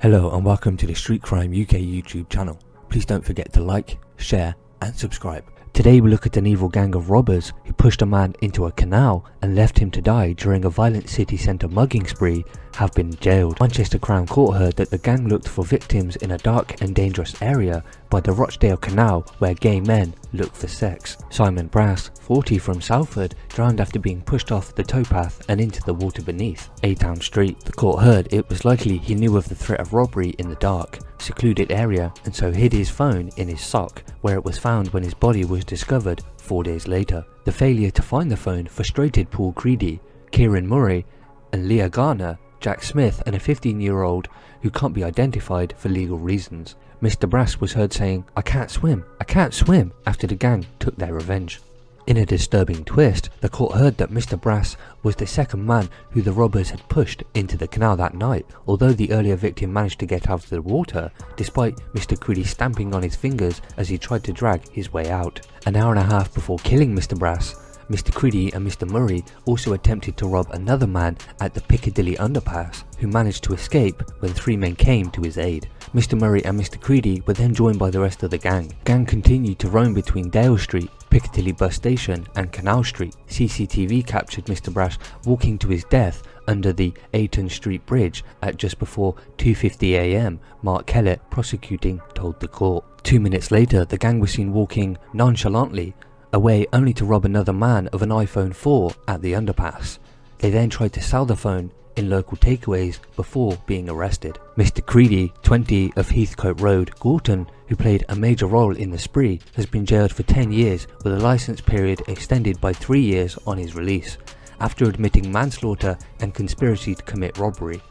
Hello and welcome to the Street Crime UK YouTube channel. Please don't forget to like, share and subscribe. Today we look at an evil gang of robbers who pushed a man into a canal and left him to die during a violent city centre mugging spree have been jailed. Manchester Crown Court heard that the gang looked for victims in a dark and dangerous area by the Rochdale Canal where gay men look for sex. Simon Brass, 40 from Salford, drowned after being pushed off the towpath and into the water beneath A-Town Street. The court heard it was likely he knew of the threat of robbery in the dark, secluded area and so hid his phone in his sock, where it was found when his body was discovered 4 days later. The failure to find the phone frustrated Paul Creedy, Kieran Murray and Leah Garner, Jack Smith and a 15-year-old who can't be identified for legal reasons. Mr. Brass was heard saying, I can't swim, after the gang took their revenge. In a disturbing twist, the court heard that Mr. Brass was the second man who the robbers had pushed into the canal that night, although the earlier victim managed to get out of the water, despite Mr. Creedy stamping on his fingers as he tried to drag his way out. An hour and a half before killing Mr. Brass, Mr. Creedy and Mr. Murray also attempted to rob another man at the Piccadilly underpass, who managed to escape when 3 men came to his aid. Mr. Murray and Mr. Creedy were then joined by the rest of the gang. Gang continued to roam between Dale Street, Piccadilly bus station and Canal Street. CCTV captured Mr. Brass walking to his death under the Ayton Street Bridge at just before 2:50 AM, Mark Kellett, prosecuting, told the court. 2 minutes later, the gang was seen walking nonchalantly away only to rob another man of an iPhone 4 at the underpass. They then tried to sell the phone in local takeaways before being arrested. Mr. Creedy, 20 of Heathcote Road, Gorton, who played a major role in the spree, has been jailed for 10 years with a licence period extended by 3 years on his release, after admitting manslaughter and conspiracy to commit robbery.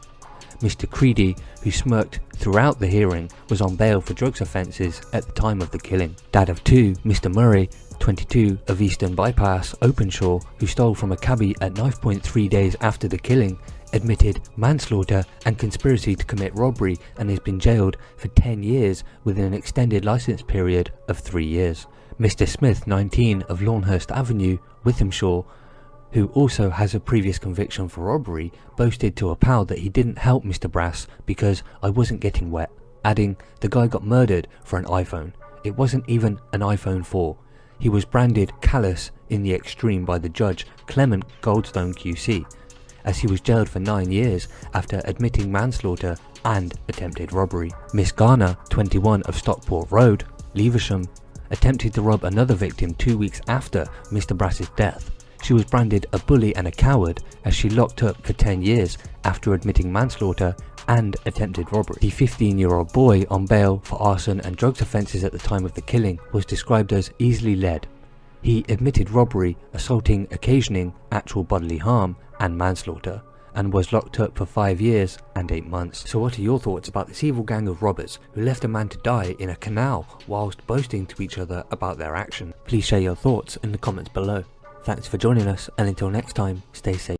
Mr. Creedy, who smirked throughout the hearing, was on bail for drugs offences at the time of the killing. Dad of 2, Mr. Murray, 22 of Eastern Bypass, Openshaw, who stole from a cabbie at knife point 3 days after the killing, admitted manslaughter and conspiracy to commit robbery and has been jailed for 10 years with an extended licence period of 3 years. Mr. Smith, 19 of Lawnhurst Avenue, Withamshire, who also has a previous conviction for robbery, boasted to a pal that he didn't help Mr. Brass because I wasn't getting wet, adding, the guy got murdered for an iPhone. It wasn't even an iPhone 4. He was branded callous in the extreme by the judge Clement Goldstone QC, as he was jailed for 9 years after admitting manslaughter and attempted robbery. Miss Garner, 21 of Stockport Road, Leversham, attempted to rob another victim 2 weeks after Mr. Brass's death. She was branded a bully and a coward as she locked up for 10 years after admitting manslaughter and attempted robbery. The 15-year-old boy on bail for arson and drugs offences at the time of the killing was described as easily led. He admitted robbery, assaulting, occasioning actual bodily harm and manslaughter, and was locked up for 5 years and 8 months. So what are your thoughts about this evil gang of robbers who left a man to die in a canal whilst boasting to each other about their action? Please share your thoughts in the comments below. Thanks for joining us, and until next time, stay safe.